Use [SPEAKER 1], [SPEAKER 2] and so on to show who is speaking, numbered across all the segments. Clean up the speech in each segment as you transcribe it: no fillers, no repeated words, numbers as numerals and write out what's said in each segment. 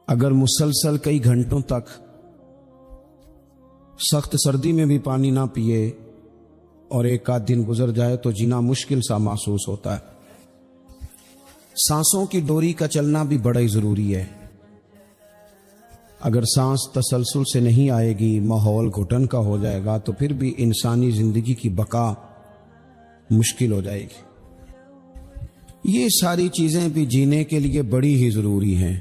[SPEAKER 1] اگر مسلسل کئی گھنٹوں تک سخت سردی میں بھی پانی نہ پیے اور ایک آدھ دن گزر جائے تو جینا مشکل سا محسوس ہوتا ہے۔ سانسوں کی ڈوری کا چلنا بھی بڑا ہی ضروری ہے۔ اگر سانس تسلسل سے نہیں آئے گی، ماحول گھٹن کا ہو جائے گا تو پھر بھی انسانی زندگی کی بقا مشکل ہو جائے گی۔ یہ ساری چیزیں بھی جینے کے لیے بڑی ہی ضروری ہیں،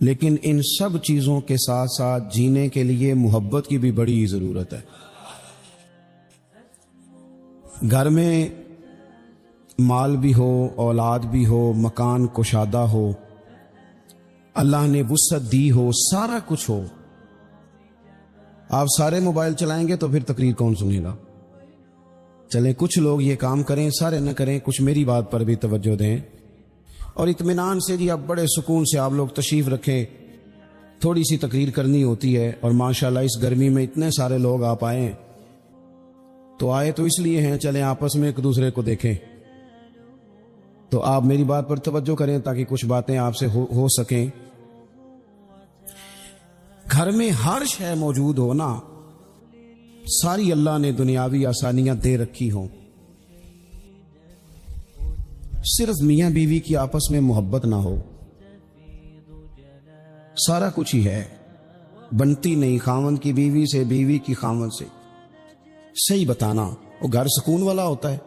[SPEAKER 1] لیکن ان سب چیزوں کے ساتھ ساتھ جینے کے لیے محبت کی بھی بڑی ہی ضرورت ہے۔ گھر میں مال بھی ہو، اولاد بھی ہو، مکان کشادہ ہو، اللہ نے وسعت دی ہو، سارا کچھ ہو، آپ سارے موبائل چلائیں گے تو پھر تقریر کون سنے گا؟ چلیں کچھ لوگ یہ کام کریں، سارے نہ کریں، کچھ میری بات پر بھی توجہ دیں اور اطمینان سے جی اب بڑے سکون سے آپ لوگ تشریف رکھیں۔ تھوڑی سی تقریر کرنی ہوتی ہے اور ماشاءاللہ اس گرمی میں اتنے سارے لوگ آپ آئے ہیں، تو آئے تو اس لیے ہیں، چلیں آپس میں ایک دوسرے کو دیکھیں۔ تو آپ میری بات پر توجہ کریں تاکہ کچھ باتیں آپ سے ہو سکیں۔ گھر میں ہر شے موجود ہو نا، ساری اللہ نے دنیاوی آسانیاں دے رکھی ہوں، صرف میاں بیوی کی آپس میں محبت نہ ہو، سارا کچھ ہی ہے، بنتی نہیں خاوند کی بیوی سے، بیوی کی خاوند سے۔ صحیح بتانا، وہ گھر سکون والا ہوتا ہے۔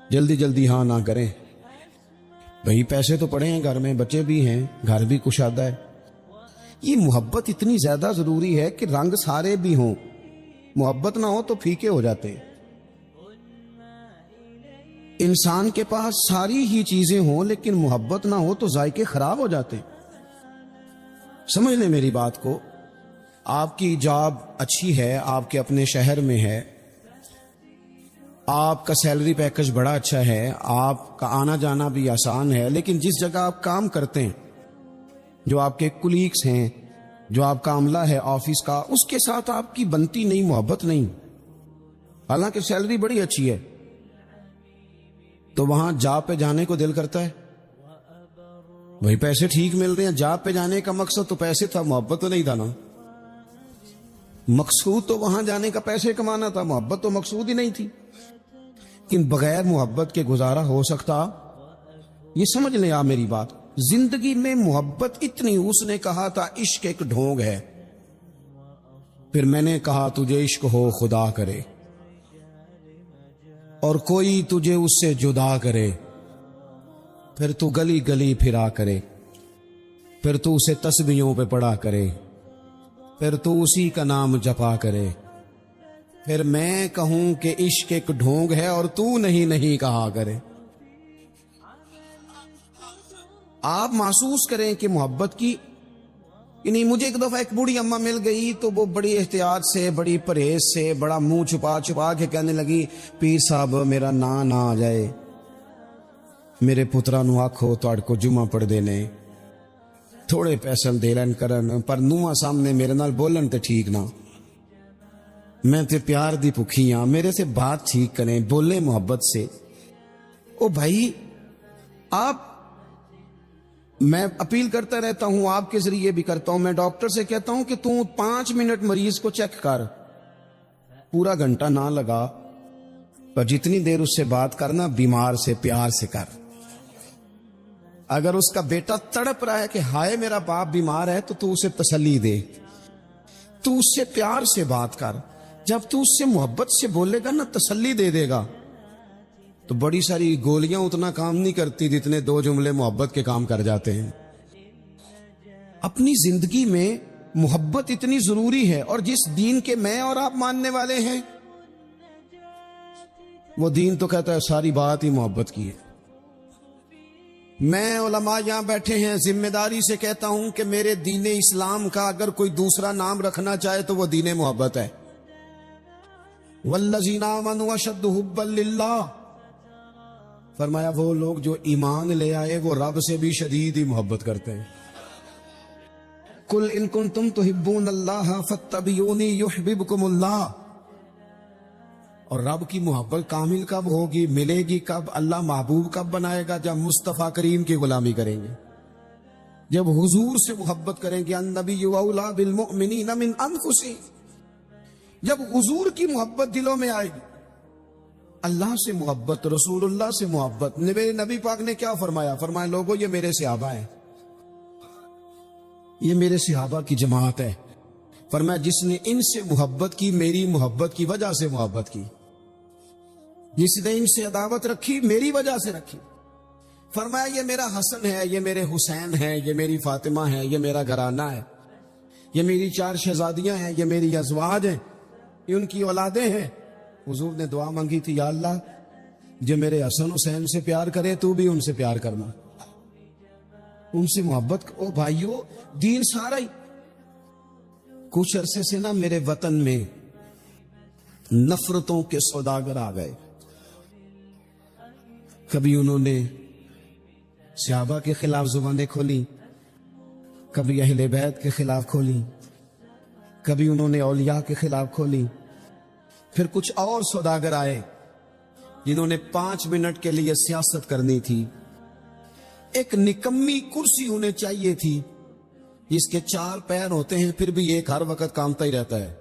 [SPEAKER 1] جلدی جلدی ہاں نہ کریں بھئی، پیسے تو پڑے ہیں گھر میں، بچے بھی ہیں، گھر بھی کشادہ ہے۔ یہ محبت اتنی زیادہ ضروری ہے کہ رنگ سارے بھی ہوں، محبت نہ ہو تو پھیکے ہو جاتے ہیں۔ انسان کے پاس ساری ہی چیزیں ہوں لیکن محبت نہ ہو تو ذائقے خراب ہو جاتے ہیں۔ سمجھ لیں میری بات کو، آپ کی جاب اچھی ہے، آپ کے اپنے شہر میں ہے، آپ کا سیلری پیکج بڑا اچھا ہے، آپ کا آنا جانا بھی آسان ہے، لیکن جس جگہ آپ کام کرتے ہیں، جو آپ کے کولیگز ہیں، جو آپ کا عملہ ہے آفس کا، اس کے ساتھ آپ کی بنتی نہیں، محبت نہیں، حالانکہ سیلری بڑی اچھی ہے، تو وہاں جاب پہ جانے کو دل کرتا ہے؟ وہی پیسے ٹھیک مل رہے ہیں، جاب پہ جانے کا مقصد تو پیسے تھا، محبت تو نہیں تھا نا۔ مقصود تو وہاں جانے کا پیسے کمانا تھا، محبت تو مقصود ہی نہیں تھی۔ لیکن بغیر محبت کے گزارا ہو سکتا؟ یہ سمجھ لیں آپ میری بات، زندگی میں محبت اتنی، اس نے کہا تھا عشق ایک ڈھونگ ہے، پھر میں نے کہا تجھے عشق ہو خدا کرے اور کوئی تجھے اس سے جدا کرے، پھر تو گلی گلی پھرا کرے، پھر تو اسے تسبیحوں پہ پڑھا کرے، پھر تو اسی کا نام جپا کرے، پھر میں کہوں کہ عشق ایک ڈھونگ ہے اور تو نہیں کہا کرے۔ آپ محسوس کریں کہ محبت کی، یعنی مجھے ایک دفعہ ایک بوڑھی اماں مل گئی تو وہ بڑی احتیاط سے، بڑی پرہیز سے، بڑا منہ چھپا کے کہنے لگی، پیر صاحب میرا نا نہ آ جائے، میرے پترا نو آکھو تہاڈ کو جمعہ پڑھ دینے، تھوڑے پیسے دے لین کرن، پر نواں سامنے میرے نال بولن تے ٹھیک نہ، میں تے پیار دی بھکھی ہاں، میرے سے بات ٹھیک کریں، بولے محبت سے۔ او بھائی، آپ، میں اپیل کرتا رہتا ہوں، آپ کے ذریعے بھی کرتا ہوں، میں ڈاکٹر سے کہتا ہوں کہ تو 5 منٹ مریض کو چیک کر، پورا گھنٹہ نہ لگا، پر جتنی دیر اس سے بات کرنا، بیمار سے پیار سے کر۔ اگر اس کا بیٹا تڑپ رہا ہے کہ ہائے میرا باپ بیمار ہے، تو اسے تسلی دے، تو اس سے پیار سے بات کر۔ جب تو اس سے محبت سے بولے گا نا، تسلی دے دے گا، تو بڑی ساری گولیاں اتنا کام نہیں کرتی جتنے 2 جملے محبت کے کام کر جاتے ہیں۔ اپنی زندگی میں محبت اتنی ضروری ہے، اور جس دین کے میں اور آپ ماننے والے ہیں، وہ دین تو کہتا ہے ساری بات ہی محبت کی ہے۔ میں علماء یہاں بیٹھے ہیں، ذمہ داری سے کہتا ہوں کہ میرے دین اسلام کا اگر کوئی دوسرا نام رکھنا چاہے تو وہ دین محبت ہے۔ والذین آمنوا اشد حبا للہ، فرمایا وہ لوگ جو ایمان لے آئے وہ رب سے بھی شدید ہی محبت کرتے ہیں۔ قل ان کنتم تحبون اللہ فاتبعونی یحببکم اللہ۔ اور رب کی محبت کامل کب ہوگی، ملے گی کب، اللہ محبوب کب بنائے گا؟ جب مصطفیٰ کریم کی غلامی کریں گے۔ جب حضور سے محبت کریں کہ النبی اولا بالمؤمنین من انفسہم، جب حضور کی محبت دلوں میں آئے گی، اللہ سے محبت، رسول اللہ سے محبت. نبی پاک نے کیا فرمایا؟ فرمایا لوگوں یہ میرے صحابہ ہیں، یہ میرے صحابہ کی جماعت ہے. فرمایا جس نے ان سے محبت کی میری محبت کی وجہ سے محبت کی، جس نے ان سے عداوت رکھی میری وجہ سے رکھی. فرمایا یہ میرا حسن ہے، یہ میرے حسین ہے، یہ میری فاطمہ ہے، یہ میرا گھرانہ ہے، یہ میری 4 شہزادیاں ہیں، یہ میری ازواج ہیں، یہ ان کی اولادیں ہیں. حضور نے دعا مانگی تھی، یا اللہ جو میرے حسن حسین سے پیار کرے تو بھی ان سے پیار کرنا، ان سے محبت. او بھائیو، دین سارا ہی. کچھ عرصے سے نا میرے وطن میں نفرتوں کے سوداگر آ گئے. کبھی انہوں نے صحابہ کے خلاف زبانیں کھولی، کبھی اہل بیت کے خلاف کھولی، کبھی انہوں نے اولیاء کے خلاف کھولی. پھر کچھ اور سوداگر آئے جنہوں نے 5 منٹ کے لیے سیاست کرنی تھی. ایک نکمی کرسی انہیں چاہیے تھی جس کے 4 پیر ہوتے ہیں پھر بھی ایک ہر وقت کامتا ہی رہتا ہے.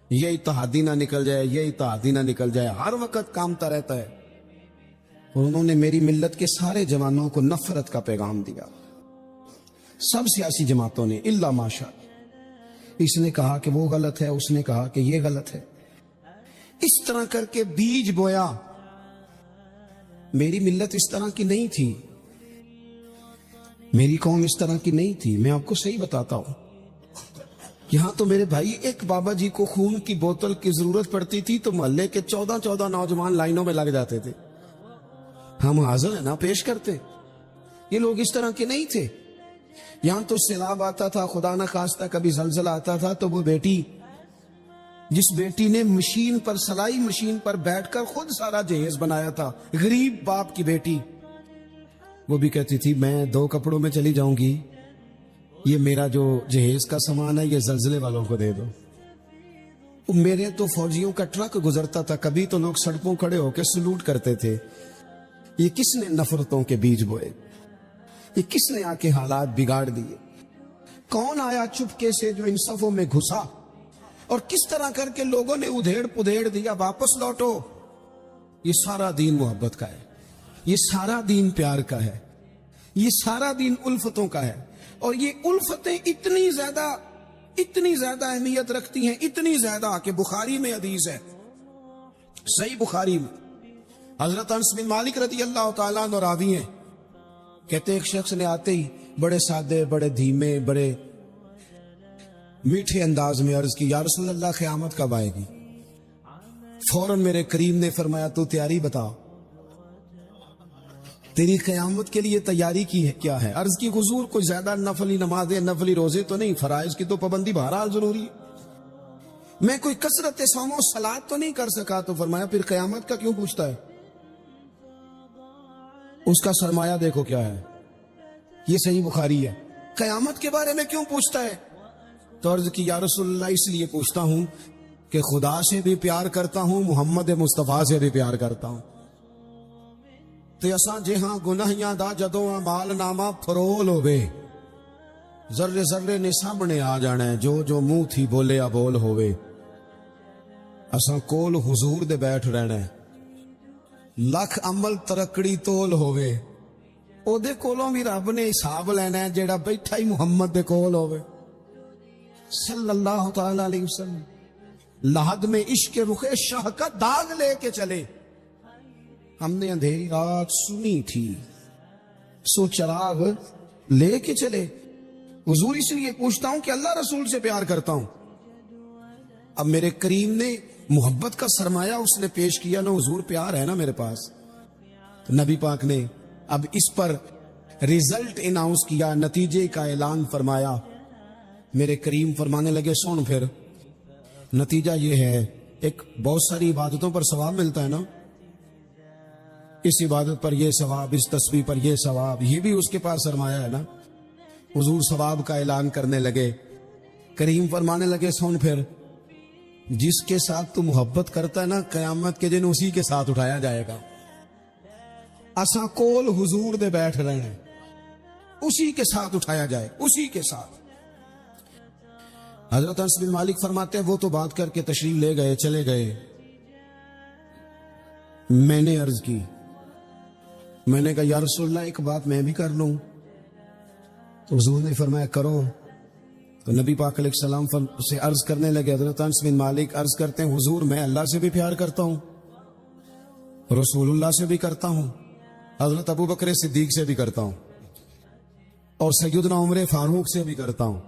[SPEAKER 1] یہ اتحادی نہ نکل جائے، یہ اتحادی نہ نکل جائے، ہر وقت کامتا رہتا ہے. اور انہوں نے میری ملت کے سارے جوانوں کو نفرت کا پیغام دیا، سب سیاسی جماعتوں نے الا ماشاء. اس نے کہا کہ وہ غلط ہے، اس نے کہا کہ یہ غلط ہے. اس طرح کر کے بیج بویا. میری ملت اس طرح کی نہیں تھی، میری قوم اس طرح کی نہیں تھی. میں آپ کو صحیح بتاتا ہوں، یہاں تو میرے بھائی ایک بابا جی کو خون کی بوتل کی ضرورت پڑتی تھی تو محلے کے 14 نوجوان لائنوں میں لگ جاتے تھے. ہم حاضر ہیں نا، پیش کرتے. یہ لوگ اس طرح کے نہیں تھے. یہاں تو سیلاب آتا تھا، خدا نہ خواستہ کبھی زلزلہ آتا تھا تو وہ بیٹی، جس بیٹی نے مشین پر، سلائی مشین پر بیٹھ کر خود سارا جہیز بنایا تھا، غریب باپ کی بیٹی، وہ بھی کہتی تھی میں 2 کپڑوں میں چلی جاؤں گی، یہ میرا جو جہیز کا سامان ہے یہ زلزلے والوں کو دے دو. میرے تو فوجیوں کا ٹرک گزرتا تھا، کبھی تو لوگ سڑکوں کھڑے ہو کے سلوٹ کرتے تھے. یہ کس نے نفرتوں کے بیج بوئے؟ یہ کس نے آ کے حالات بگاڑ دیے؟ کون آیا چپکے سے جو ان صفوں میں گھسا اور کس طرح کر کے لوگوں نے ادھیڑ پدھیڑ دیا، واپس لوٹو. یہ سارا دین محبت کا ہے، یہ سارا دین پیار کا ہے، یہ سارا دین الفتوں کا ہے. اور یہ الفتیں اتنی زیادہ اہمیت رکھتی ہیں، اتنی زیادہ کہ بخاری میں حدیث ہے، صحیح بخاری میں، حضرت انس بن مالک رضی اللہ تعالیٰ عنہ راوی ہیں. کہتے ایک شخص نے آتے ہی بڑے سادے، بڑے دھیمے، بڑے میٹھے انداز میں عرض کی، یا رسول اللہ قیامت کب آئے گی؟ فوراً میرے کریم نے فرمایا تو تیاری بتا، تیری قیامت کے لیے تیاری کی ہے کیا ہے؟ عرض کی حضور کوئی زیادہ نفلی نمازیں، نفلی روزے تو نہیں، فرائض کی تو پابندی بہرحال ضروری ہے، میں کوئی کثرت صوم و صلات تو نہیں کر سکا. تو فرمایا پھر قیامت کا کیوں پوچھتا ہے؟ اس کا سرمایہ دیکھو کیا ہے. یہ صحیح بخاری ہے. قیامت کے بارے میں کیوں پوچھتا ہے؟ تو عرض کی یا رسول اللہ اس لیے پوچھتا ہوں کہ خدا سے بھی پیار کرتا ہوں، محمد مصطفیٰ سے بھی پیار کرتا ہوں. تو اساں جہاں گناہیاں دا جدوں مال نامہ فرول ہوئے، ذرے ذرے نے سامنے آ جانا ہے، جو جو منہ تھی بولے بول ہوئے. اساں کول حضور دے بیٹھ رہنا ہے، لکھ عمل ترکڑی تول ہوئے، او دے کولوں بھی رب نے حساب لینا ہے جیڑا بیٹھا ہی محمد دے کول ہوئے صلی اللہ تعالی علیہ وسلم. لحد میں عشق رخ شاہ کا داغ لے کے چلے. ہم نے اندھیری رات سنی تھی، سو چراغ لے کے چلے. حضور اس لیے پوچھتا ہوں کہ اللہ رسول سے پیار کرتا ہوں. اب میرے کریم نے محبت کا سرمایہ اس نے پیش کیا نا، حضور پیار ہے نا میرے پاس. تو نبی پاک نے اب اس پر ریزلٹ اناؤنس کیا، نتیجے کا اعلان فرمایا. میرے کریم فرمانے لگے سن پھر نتیجہ یہ ہے، ایک بہت ساری عبادتوں پر ثواب ملتا ہے نا، اس عبادت پر یہ ثواب، اس تسبیح پر یہ ثواب، یہ بھی اس کے پاس سرمایہ ہے نا. حضور ثواب کا اعلان کرنے لگے. کریم فرمانے لگے سن پھر، جس کے ساتھ تو محبت کرتا ہے نا، قیامت کے دن اسی کے ساتھ اٹھایا جائے گا. اساں کول حضور دے بیٹھ رہے ہیں، اسی کے ساتھ اٹھایا جائے، اسی کے ساتھ۔ حضرت انس بن مالک فرماتے ہیں وہ تو بات کر کے تشریف لے گئے، چلے گئے۔ میں نے عرض کی، میں نے کہا یا رسول اللہ ایک بات میں بھی کر لوں؟ تو حضور نے فرمایا کرو۔ تو نبی پاک علیہ السلام سے عرض کرنے لگے، حضرت انس بن مالک عرض کرتے ہیں حضور میں اللہ سے بھی پیار کرتا ہوں، رسول اللہ سے بھی کرتا ہوں، حضرت ابو بکر صدیق سے بھی کرتا ہوں، اور سیدنا عمر فاروق سے بھی کرتا ہوں،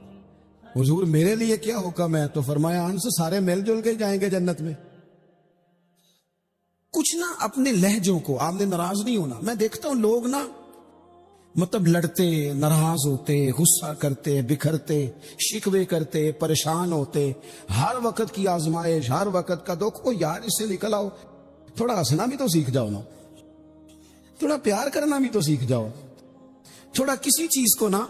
[SPEAKER 1] حضور میرے لیے کیا حکم ہے؟ تو فرمایا انس سارے مل جل کے جائیں گے جنت میں۔ کچھ نہ اپنے لہجوں کو آپ نے ناراض نہیں ہونا۔ میں دیکھتا ہوں لوگ نا مطلب لڑتے، ناراض ہوتے، غصہ کرتے، بکھرتے، شکوے کرتے، پریشان ہوتے، ہر وقت کی آزمائش، ہر وقت کا دکھ۔ کو یار اس سے نکل آؤ، تھوڑا ہنسنا بھی تو سیکھ جاؤ نا، تھوڑا پیار کرنا بھی تو سیکھ جاؤ، تھوڑا کسی چیز کو نا،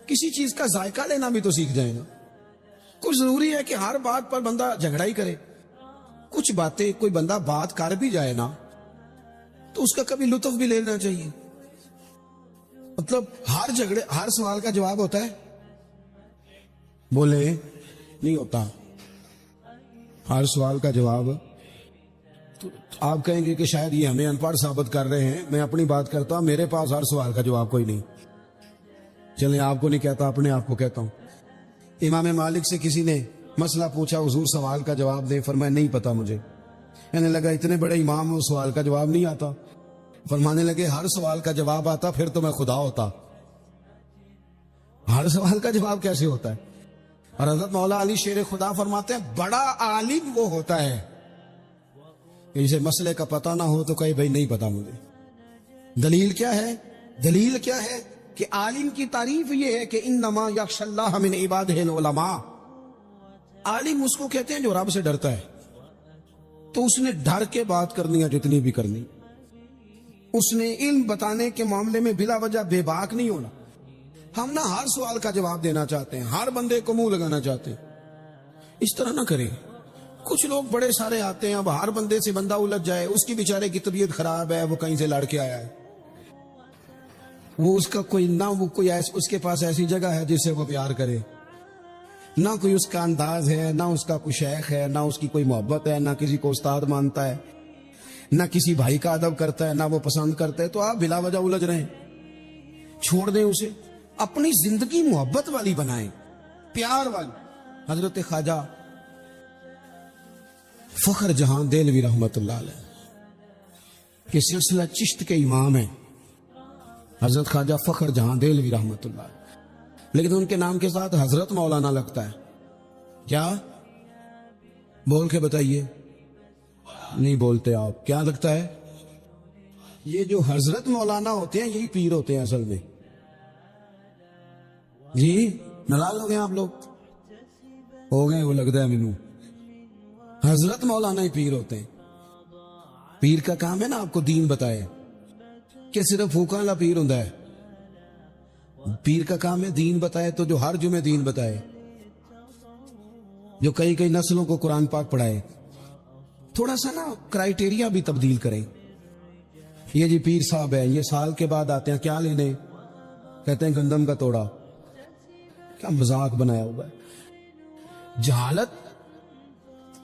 [SPEAKER 1] کسی چیز کا ذائقہ لینا بھی تو سیکھ جائے نا۔ کچھ ضروری ہے کہ ہر بات پر بندہ جھگڑا ہی کرے؟ کچھ باتیں کوئی بندہ بات کر بھی جائے نا تو اس کا کبھی لطف بھی لینا چاہیے۔ مطلب ہر جھگڑے، ہر سوال کا جواب ہوتا ہے؟ بولے نہیں ہوتا ہر سوال کا جواب۔ تو آپ کہیں گے کہ شاید یہ ہمیں ان پڑھ ثابت کر رہے ہیں۔ میں اپنی بات کرتا ہوں، میرے پاس ہر سوال کا جواب کوئی نہیں۔ چلیں آپ کو نہیں کہتا، اپنے آپ کو کہتا ہوں۔ امام مالک سے کسی نے مسئلہ پوچھا، حضور سوال کا جواب دیں، فرمایا نہیں پتا مجھے۔ کہنے لگا اتنے بڑے امام ہو، سوال کا جواب نہیں آتا؟ فرمانے لگے ہر سوال کا جواب آتا پھر تو میں خدا ہوتا۔ ہر سوال کا جواب کیسے ہوتا ہے؟ اور حضرت مولا علی شیر خدا فرماتے ہیں بڑا عالم وہ ہوتا ہے کہ اسے مسئلے کا پتہ نہ ہو تو کہے بھائی نہیں پتا مجھے۔ دلیل کیا ہے؟ دلیل کیا ہے کہ عالم کی تعریف یہ ہے کہ انما یخشی اللہ من عبادہ العلماء۔ عالم اس کو کہتے ہیں جو رب سے ڈرتا ہے، تو اس نے ڈر کے بات کرنی ہے جتنی بھی کرنی۔ اس نے علم بتانے کے معاملے میں بلا وجہ بے باک نہیں ہونا۔ ہم نہ ہر سوال کا جواب دینا چاہتے ہیں، ہر بندے کو منہ لگانا چاہتے ہیں، اس طرح نہ کریں۔ کچھ لوگ بڑے سارے آتے ہیں، اب ہر بندے سے بندہ الجھ جائے، اس کی بیچارے کی طبیعت خراب ہے، وہ کہیں سے لڑ کے آیا ہے، وہ اس کا کوئی نہ وہ کوئی اس کے پاس ایسی جگہ ہے جس سے وہ پیار کرے، نہ کوئی اس کا انداز ہے، نہ اس کا کوئی شیخ ہے، نہ اس کی کوئی محبت ہے، نہ کسی کو استاد مانتا ہے، نہ کسی بھائی کا ادب کرتا ہے، نہ وہ پسند کرتا ہے، تو آپ بلا وجہ الجھ رہے ہیں۔ چھوڑ دیں اسے، اپنی زندگی محبت والی بنائیں، پیار والی۔ حضرت خواجہ فخر جہاں دہلوی رحمت اللہ علیہ کے سلسلہ چشت کے امام ہیں حضرت خواجہ فخر جہاں دہلوی رحمت اللہ علیہ، لیکن ان کے نام کے ساتھ حضرت مولانا لگتا ہے۔ کیا؟ بول کے بتائیے۔ نہیں بولتے آپ، کیا لگتا ہے؟ یہ جو حضرت مولانا ہوتے ہیں یہی پیر ہوتے ہیں اصل میں۔ جی ناراض ہو گئے آپ لوگ؟ ہو گئے، وہ لگتا ہے مینو۔ حضرت مولانا ہی پیر ہوتے ہیں۔ پیر کا کام ہے نا آپ کو دین بتائے، کہ صرف پھوکا والا پیر ہوتا ہے؟ پیر کا کام ہے دین بتائے، تو جو ہر جمعے دین بتائے، جو کئی کئی نسلوں کو قرآن پاک پڑھائے۔ تھوڑا سا نا کرائیٹیریا بھی تبدیل کریں۔ یہ جی پیر صاحب ہے، یہ سال کے بعد آتے ہیں، کیا لینے؟ کہتے ہیں گندم کا توڑا۔ کیا مذاق بنایا ہوا ہے۔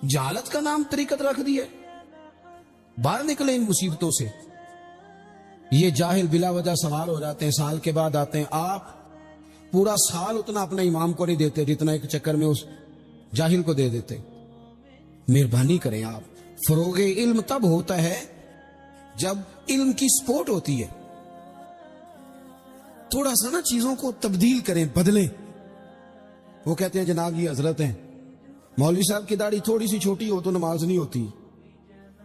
[SPEAKER 1] جہالت کا نام طریقت رکھ دی ہے۔ باہر نکلیں ان مصیبتوں سے۔ یہ جاہل بلا وجہ سوال ہو جاتے ہیں، سال کے بعد آتے ہیں۔ آپ پورا سال اتنا اپنے امام کو نہیں دیتے جتنا ایک چکر میں اس جاہل کو دے دیتے۔ مہربانی کریں آپ۔ فروغ علم تب ہوتا ہے جب علم کی سپورٹ ہوتی ہے۔ تھوڑا سا نا چیزوں کو تبدیل کریں، بدلیں۔ وہ کہتے ہیں جناب یہ حضرت ہیں، مولوی صاحب کی داڑھی تھوڑی سی چھوٹی ہو تو نماز نہیں ہوتی،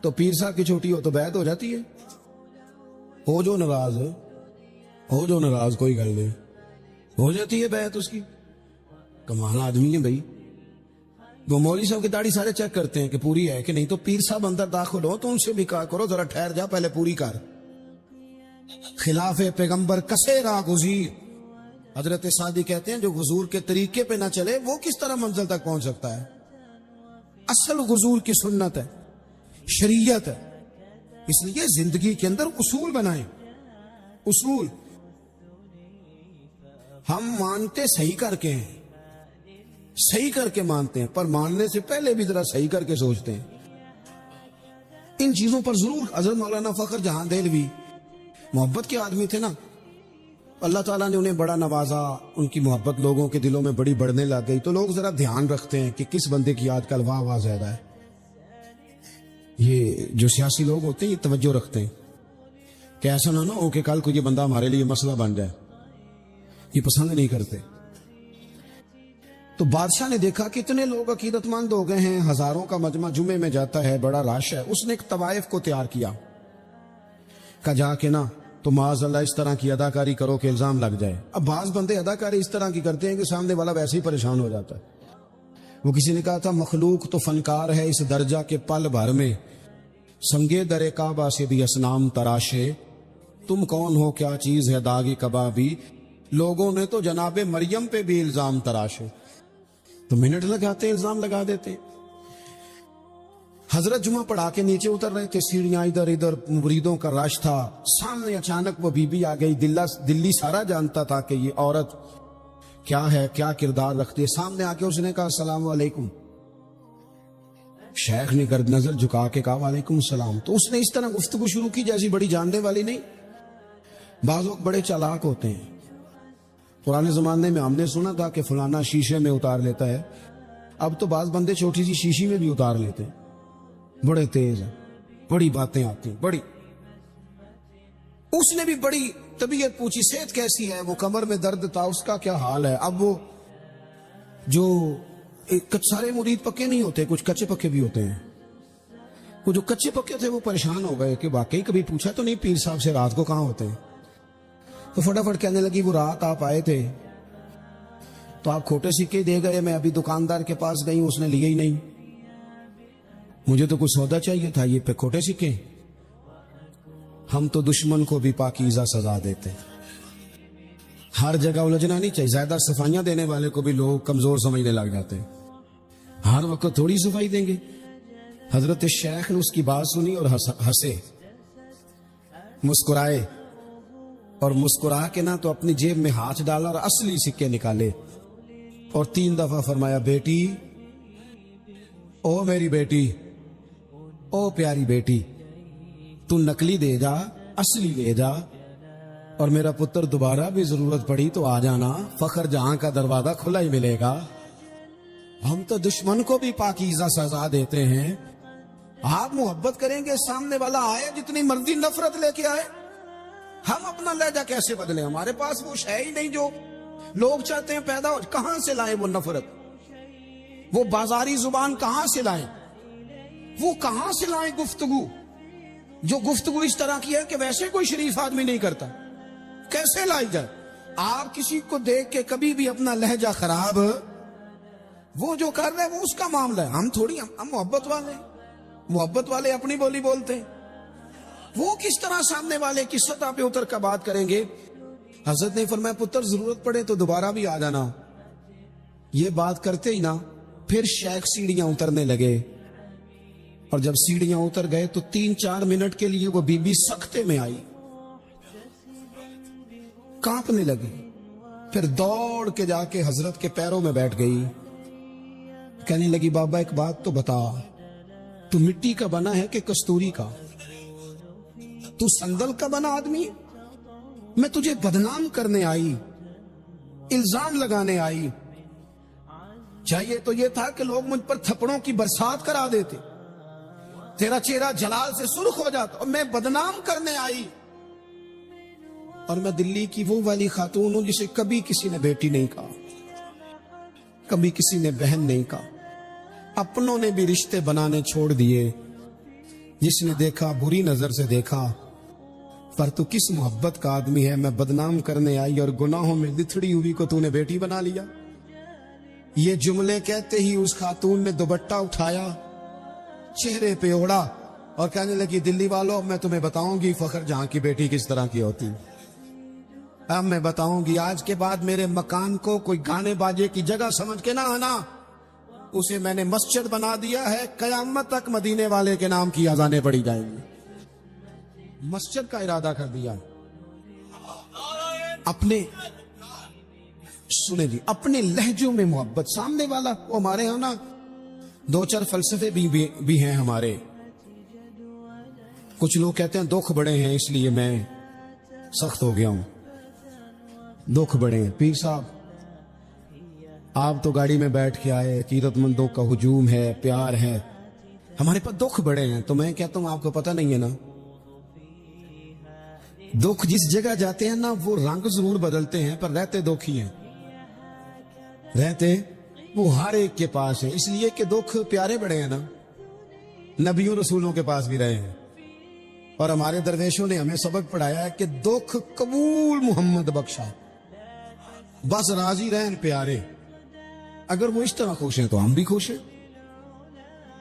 [SPEAKER 1] تو پیر صاحب کی چھوٹی ہو تو بیعت ہو جاتی ہے۔ ہو جو ناراض کوئی گل نہیں، ہو جاتی ہے بیعت اس کی۔ کمال آدمی ہے بھائی۔ وہ مولوی صاحب کی داڑھی سارے چیک کرتے ہیں کہ پوری ہے کہ نہیں، تو پیر صاحب اندر داخل ہو تو ان سے بھی کہا کرو ذرا ٹھہر جا، پہلے پوری کر۔ خلاف پیغمبر کسے راہ گزیر۔ حضرت سعدی کہتے ہیں جو حضور کے طریقے پہ نہ چلے وہ کس طرح منزل تک پہنچ سکتا ہے۔ اصل حضور کی سنت ہے، شریعت ہے۔ اس لیے زندگی کے اندر اصول بنائیں، اصول۔ ہم مانتے صحیح کر کے ہیں، صحیح کر کے مانتے ہیں، پر ماننے سے پہلے بھی ذرا صحیح کر کے سوچتے ہیں۔ ان چیزوں پر ضرور حضرت مولانا فخر جہاں دہلوی محبت کے آدمی تھے نا، اللہ تعالیٰ نے انہیں بڑا نوازا، ان کی محبت لوگوں کے دلوں میں بڑی بڑھنے لگ گئی، تو لوگ ذرا دھیان رکھتے ہیں کہ کس بندے کی آج کل واہ واہ زیادہ ہے۔ یہ جو سیاسی لوگ ہوتے ہیں یہ توجہ رکھتے ہیں کہ ایسا نہ ہو کہ کل کو یہ بندہ ہمارے لیے مسئلہ بن جائے، یہ پسند نہیں کرتے۔ تو بادشاہ نے دیکھا کہ اتنے لوگ عقیدت مند ہو گئے ہیں، ہزاروں کا مجمع جمعے میں جاتا ہے، بڑا رش ہے، اس نے ایک طوائف کو تیار کیا، کہا جا کے نا تو معاذ اللہ اس طرح کی اداکاری کرو کہ الزام لگ جائے۔ اب بعض بندے اداکاری اس طرح کی کرتے ہیں کہ سامنے والا ویسے ہی پریشان ہو جاتا ہے۔ وہ کسی نے کہا تھا مخلوق تو فنکار ہے اس درجہ کے پل بھر میں، سنگے در کعبہ سے بھی اسنام تراشے، تم کون ہو کیا چیز ہے داغی کبابی، لوگوں نے تو جناب مریم پہ بھی الزام تراشے۔ تو منٹ لگاتے الزام لگا دیتے۔ حضرت جمعہ پڑھا کے نیچے اتر رہے تھے، سیڑھیاں ادھر ادھر، مریدوں کا رش تھا، سامنے اچانک وہ بی بی آ گئی۔ دلی سارا جانتا تھا کہ یہ عورت کیا ہے، کیا کردار رکھتی ہے۔ سامنے آ کے اس نے کہا السلام علیکم۔ شیخ نے گرد نظر جھکا کے کہا وعلیکم السلام۔ تو اس نے اس طرح گفتگو شروع کی جیسی بڑی جاننے والی نہیں۔ بعض لوگ بڑے چالاک ہوتے ہیں، پرانے زمانے میں ہم نے سنا تھا کہ فلانا شیشے میں اتار لیتا ہے، اب تو بعض بندے چھوٹی سی شیشی میں بھی اتار لیتے ہیں، بڑے تیز ہیں، بڑی باتیں آتی ہیں بڑی۔ اس نے بھی بڑی طبیعت پوچھی صحت کیسی ہے، وہ کمر میں درد تھا، اس کا کیا حال ہے۔ اب وہ جو سارے مرید پکے نہیں ہوتے، کچھ کچے پکے بھی ہوتے ہیں، وہ جو کچے پکے تھے وہ پریشان ہو گئے کہ واقعی کبھی پوچھا تو نہیں پیر صاحب سے رات کو کہاں ہوتے ہیں۔ تو فٹافٹ کہنے لگی وہ رات آپ آئے تھے تو آپ کھوٹے سکے دے گئے، میں ابھی دکاندار کے پاس گئی، اس نے لیے ہی نہیں، مجھے تو کچھ سودا چاہیے تھا، یہ پہ کھوٹے سکے۔ ہم تو دشمن کو بھی پاکیزہ سزا دیتے ہیں۔ ہر جگہ الجھنا نہیں چاہیے، زیادہ صفائیاں دینے والے کو بھی لوگ کمزور سمجھنے لگ جاتے ہیں، ہر وقت تھوڑی صفائی دیں گے۔ حضرت شیخ نے اس کی بات سنی اور ہنسے، مسکرائے، اور مسکرا کے نہ تو اپنی جیب میں ہاتھ ڈالا اور اصلی سکے نکالے اور 3 دفعہ فرمایا بیٹی، او میری بیٹی، او پیاری بیٹی، تو نکلی دے جا اصلی لے جا، اور میرا پتر دوبارہ بھی ضرورت پڑی تو آ جانا، فخر جہاں کا دروازہ کھلا ہی ملے گا۔ ہم تو دشمن کو بھی پاکیزہ سزا دیتے ہیں۔ آپ محبت کریں گے، سامنے والا آئے جتنی مرضی نفرت لے کے آئے، ہم اپنا لہجہ کیسے بدلیں؟ ہمارے پاس وہ شے ہی نہیں جو لوگ چاہتے ہیں پیدا ہو۔ کہاں سے لائیں وہ نفرت، وہ بازاری زبان کہاں سے لائیں، وہ کہاں سے لائیں گفتگو جو گفتگو اس طرح کی ہے کہ ویسے کوئی شریف آدمی نہیں کرتا، کیسے لائی جائے؟ آپ کسی کو دیکھ کے کبھی بھی اپنا لہجہ خراب، وہ جو کر رہے ہیں وہ اس کا معاملہ ہے، ہم تھوڑی، ہم محبت والے اپنی بولی بولتے ہیں۔ وہ کس طرح سامنے والے کی سطح پہ اتر کر بات کریں گے؟ حضرت نے فرمایا پتر ضرورت پڑے تو دوبارہ بھی آ جانا۔ یہ بات کرتے ہی نا پھر شیخ سیڑھیاں اترنے لگے، اور جب سیڑھیاں اتر گئے تو 3-4 منٹ کے لیے وہ بی بی سکتے میں آئی، کانپنے لگی، پھر دوڑ کے جا کے حضرت کے پیروں میں بیٹھ گئی، کہنے لگی بابا ایک بات تو بتا، تو مٹی کا بنا ہے کہ کستوری کا؟ تو سندل کا بنا آدمی ہے؟ میں تجھے بدنام کرنے آئی، الزام لگانے آئی، چاہیے تو یہ تھا کہ لوگ مجھ پر تھپڑوں کی برسات کرا دیتے، تیرا چہرہ جلال سے سرخ ہو جاتا، اور میں بدنام کرنے آئی۔ اور میں دلی کی وہ والی خاتون ہوں جسے کبھی کسی نے بیٹی نہیں کہا، کبھی کسی نے بہن نہیں کہا، اپنوں نے بھی رشتے بنانے چھوڑ دیے، جس نے دیکھا بری نظر سے دیکھا، پر تو کس محبت کا آدمی ہے، میں بدنام کرنے آئی اور گناہوں میں لتھڑی ہوئی کو تو نے بیٹی بنا لیا۔ یہ جملے کہتے ہی اس خاتون نے دوپٹہ اٹھایا، چہرے پہ اوڑا اور کہنے لگی دلی والوں میں تمہیں بتاؤں گی فخر جہاں کی بیٹی کس طرح کی ہوتی، اب میں بتاؤں گی، آج کے بعد میرے مکان کو کوئی گانے باجے کی جگہ سمجھ کے نہ آنا، اسے میں نے مسجد بنا دیا ہے، قیامت تک مدینے والے کے نام کی اذانیں پڑھی جائیں گی، مسجد کا ارادہ کر دیا۔ سنے جی، اپنے لہجوں میں محبت. سامنے والا وہ ہمارے ہاں نا دو چار فلسفے بھی ہیں ہمارے. کچھ لوگ کہتے ہیں دکھ بڑے ہیں اس لیے میں سخت ہو گیا ہوں. دکھ بڑے ہیں. پیر صاحب آپ تو گاڑی میں بیٹھ کے آئے، عقیدت مندوں کا ہجوم ہے، پیار ہے. ہمارے پاس دکھ بڑے ہیں. تو میں کہتا ہوں آپ کو پتہ نہیں ہے نا، دکھ جس جگہ جاتے ہیں نا وہ رنگ ضرور بدلتے ہیں پر رہتے دکھ ہی ہیں. رہتے وہ ہر ایک کے پاس ہے، اس لیے کہ دکھ پیارے بڑے ہیں نا. نبیوں رسولوں کے پاس بھی رہے ہیں، اور ہمارے درویشوں نے ہمیں سبق پڑھایا ہے کہ دکھ قبول محمد بخشا، بس راضی رہن پیارے. اگر وہ اس طرح خوش ہیں تو ہم بھی خوش ہیں.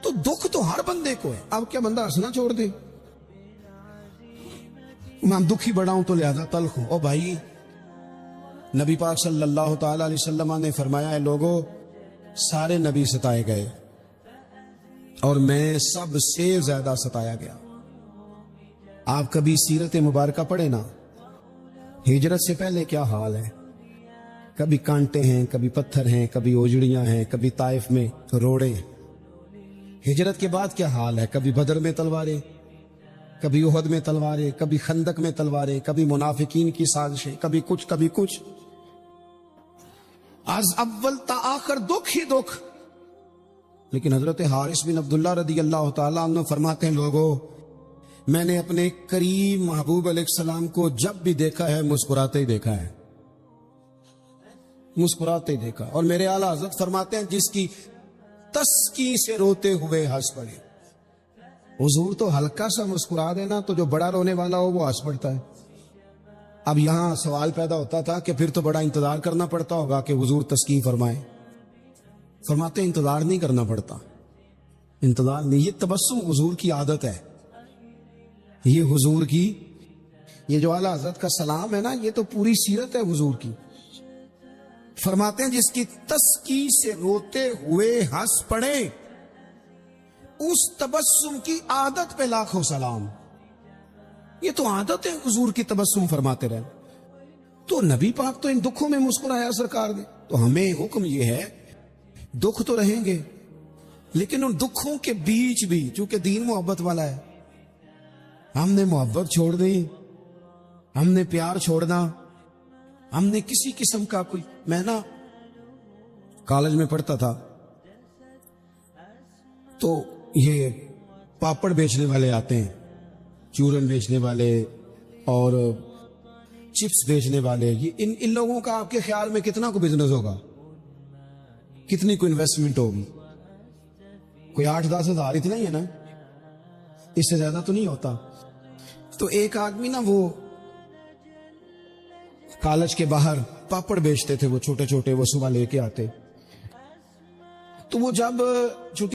[SPEAKER 1] تو دکھ تو ہر بندے کو ہے. اب کیا بندہ ہنسنا چھوڑ دے؟ میں دکھی بڑا ہوں تو لہذا تلخ ہوں. او بھائی، نبی پاک صلی اللہ تعالی علیہ وسلم نے فرمایا ہے لوگوں، سارے نبی ستائے گئے اور میں سب سے زیادہ ستایا گیا. آپ کبھی سیرت مبارکہ پڑھیں نا، ہجرت سے پہلے کیا حال ہے. کبھی کانٹے ہیں، کبھی پتھر ہیں، کبھی اوجڑیاں ہیں، کبھی طائف میں روڑے. ہجرت کے بعد کیا حال ہے. کبھی بدر میں تلواریں، کبھی احد میں تلواریں، کبھی خندق میں تلواریں، کبھی منافقین کی سازشیں، کبھی کچھ کبھی کچھ. از اول تا آخر دکھ ہی دکھ. لیکن حضرت حارث بن عبداللہ رضی اللہ تعالیٰ عنہ فرماتے ہیں لوگوں، میں نے اپنے کریم محبوب علیہ السلام کو جب بھی دیکھا ہے مسکراتے ہی دیکھا ہے، مسکراتے ہی دیکھا. اور میرے اعلیٰ حضرت فرماتے ہیں جس کی تسکی سے روتے ہوئے ہنس پڑے. حضور تو ہلکا سا مسکرا دینا تو جو بڑا رونے والا ہو وہ ہنس پڑتا ہے. اب یہاں سوال پیدا ہوتا تھا کہ پھر تو بڑا انتظار کرنا پڑتا ہوگا کہ حضور تسکین فرمائے. فرماتے ہیں انتظار نہیں کرنا پڑتا. انتظار نہیں، یہ تبسم حضور کی عادت ہے. یہ حضور کی، یہ جو اعلیٰ حضرت کا سلام ہے نا، یہ تو پوری سیرت ہے حضور کی. فرماتے ہیں جس کی تسکی سے روتے ہوئے ہنس پڑے، اس تبسم کی عادت پہ لاکھوں سلام. یہ تو عادت ہے حضور کی تبسم فرماتے رہے. تو نبی پاک تو ان دکھوں میں مسکرایا سرکار نے. تو ہمیں حکم یہ ہے، دکھ تو رہیں گے لیکن ان دکھوں کے بیچ بھی، چونکہ دین محبت والا ہے، ہم نے محبت چھوڑ دی، ہم نے پیار چھوڑنا، ہم نے کسی قسم کا کوئی. میں نا کالج میں پڑھتا تھا تو یہ پاپڑ بیچنے والے آتے ہیں، چورن بیچنے والے اور چپس بیچنے والے. یہ ان لوگوں کا آپ کے خیال میں کتنا کو بزنس ہوگا، کتنی کو انویسٹمنٹ ہوگی؟ کوئی 8-10 ہزار اتنا ہی ہے نا، اس سے زیادہ تو نہیں ہوتا. تو ایک آدمی نا وہ کالج کے باہر پاپڑ بیچتے تھے، وہ چھوٹے چھوٹے، وہ صبح لے کے آتے. تو وہ جب چھٹی